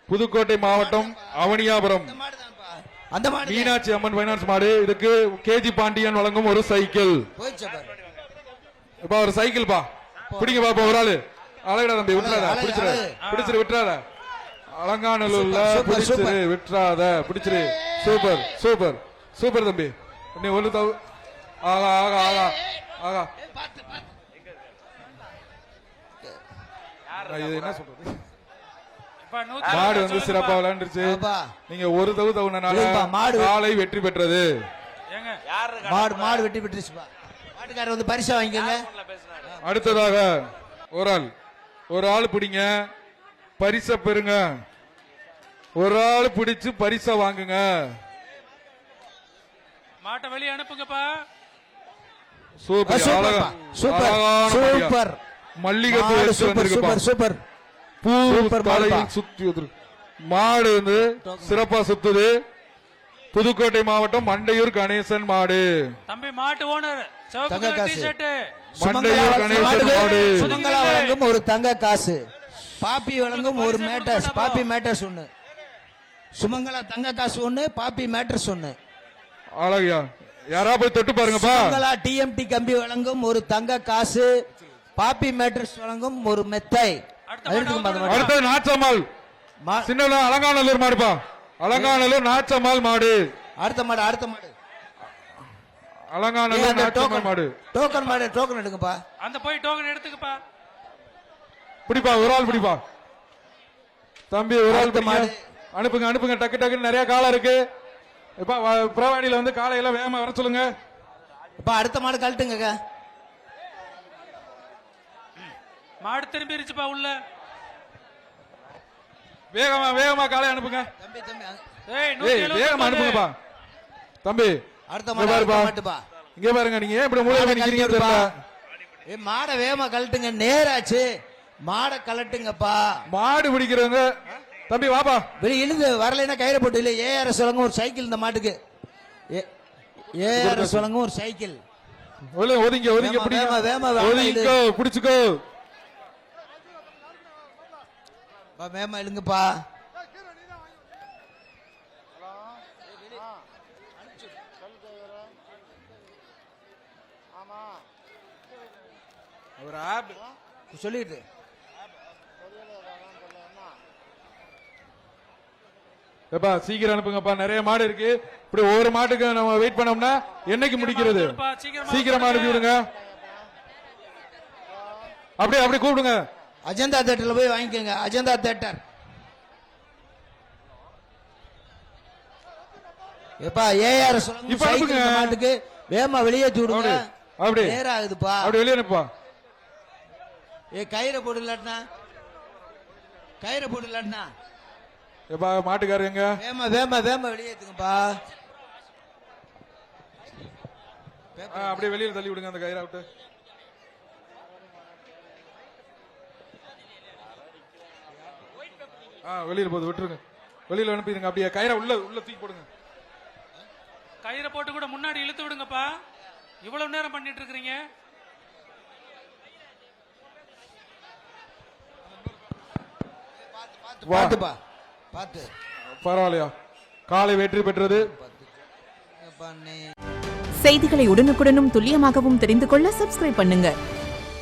புதுக்கோட்டை மாவட்டம் அவனியாபுரம் மீனாட்சி அம்மன் பைனான்ஸ் மாடு. இதுக்கு கேஜி பாண்டியன் வழங்கும் ஒரு சைக்கிள். ஒரு சைக்கிள் பா பிடிங்க பாப்பா. ஒரு ஆளு அழகடா தம்பி, விட்டுறாத, பிடிச்சிரு விட்டுறாத. அலங்காநல்லூர்ல பிடிச்சிரு விட்டுறாத, பிடிச்சிரு. சூப்பர் சூப்பர் சூப்பர் தம்பி. நீ ஒண்ணு ஆகா ஆகா ஆகா ஆகா. இது என்ன சொல்றது, மாடு வந்து சிறப்பா விளையாண்டுருச்சு. நீங்க ஒரு தவுனால காலை வெற்றி பெற்றது. மாடு வெற்றி பெற்றுச்சு. மாட்டுக்காரர் வந்து பரிசா வாங்கிக்கோங்க. அடுத்ததாக ஒரு ஆள் பிடிங்க, பரிசை பெறுங்க. ஒரு ஆள் பிடிச்சு பரிசை வாங்குங்க. மாட்டை வெளியே அனுப்புங்கப்பா. சூப்பர் சூப்பர் சூப்பர் மல்லிகைப்பூ சூப்பர் சூப்பர் பூ தலையில் சுத்தி மாடு வந்து சிறப்பா சுத்துது. புதுக்கோட்டை மாவட்டம் மண்டையூர் கணேசன் மாடு. தம்பி மாட்டு ஓனர் மண்டையூர் கணேசன் மாடு. சுமங்கலா வழங்கும் ஒரு தங்க காசு. பாப்பி வழங்கும் ஒரு மேட்டர்ஸ். பாப்பி மேட்டர்ஸ் ஒண்ணு. சுமங்கலா தங்க காசு ஒண்ணு, பாப்பி மேட்டர்ஸ் ஒண்ணு. அழகியா யாரா போய் தொட்டு பாருங்கப்பா. சுமங்கலா டிஎம்டி கம்பி வழங்கும் ஒரு தங்க காசு. பாப்பி மேட்டர்ஸ் வழங்கும் ஒரு மெத்தை. அடுத்தது நாச்சம்மாள் சின்ன அலங்காநல்லூர் மாடுப்பா. அலங்காநல்லூர் நாச்சம்மாள் மாடு. அடுத்த மாடு அலங்காநல்லூர் நாச்சம்மாள் மாடு. டோக்கன் எடுங்கப்பா. அந்த போய் டோக்கன் எடுத்துக்கப்பா. பிடிப்பா, ஒரு ஆள் பிடிப்பா தம்பி. ஒரு ஆள் அனுப்புங்க டக்கு டக்குன்னு நிறைய காலம் இருக்கு. இப்ப பிரவாணியில வந்து காலையில வேகமா வர சொல்லுங்க. இப்ப அடுத்த மாடு கழட்டுங்க. மாடு திரும்பிருச்சுப்பா உள்ள. வேகமா காலை அனுப்புங்க. வேகமா அனுப்புங்கப்பா தம்பி. அடுத்த மாடுப்பா. இங்க பாருங்க, நீங்க ஏன் இப்படி மூலையில நிக்கிறீங்க தெரியல. மாடை வேகமா கழட்டுங்க, நேராச்சு. மாடை கழட்டுங்கப்பா. மாடு பிடிக்கிறவங்க தம்பி வாப்பா. வெளியே இழுந்து வரலைன்னா கயிறு போட்டு. இல்ல ஏஆர்எஸ் வழங்கும் ஒரு சைக்கிள். இந்த மாட்டுக்கு ஏஆர்எஸ் வழங்கும் ஒரு சைக்கிள். ஒதுங்க பிடிச்சுக்கோ. வேமா இழுங்கப்பா. ஒரு ஆப் சொல்லிட்டு எப்பா சீக்கிரம் அனுப்புங்கப்பா. நிறைய மாடு இருக்கு. இப்படி ஒவ்வொரு மாட்டுக்கு நம்ம வெயிட் பண்ணோம்னா என்னைக்கு முடிக்கிறது? சீக்கிரமா அனுப்பி விடுங்க. அப்படியே கூப்பிடுங்க. அஜந்தா தியேட்டர்ல போய் வாங்கிக்கோங்க. அஜந்தா தியேட்டர். எப்பா ஏஆர்எஸ் மாட்டுக்கு வேகமா வெளியேற்றி விடுங்க. அப்படி நேரா ஆகுதுப்பா. அப்படி வெளியே அனுப்பா. கயிறை போட்டு இல்லாட்டினா எப்பா மாட்டுக்காரு எங்க? வேமா வெளியேத்துங்கப்பா. அப்படியே வெளியில தள்ளி விடுங்க அந்த கயிறை விட்டு. வெளியில போது விட்டுருங்க. வெளியில அனுப்பிடுங்க. அப்படியே கயிறை உள்ள தூக்கி போடுங்க. கயிறை போட்டு கூட முன்னாடி இழுத்து விடுங்கப்பா. இவ்வளவு நேரம் பண்ணிட்டு இருக்கீங்க. பாத்து பரவாயில்லையா? காலை வெற்றி பெற்றது. செய்திகளை உடனுக்குடனும் துல்லியமாகவும் தெரிந்து கொள்ள சப்ஸ்கிரைப் பண்ணுங்க.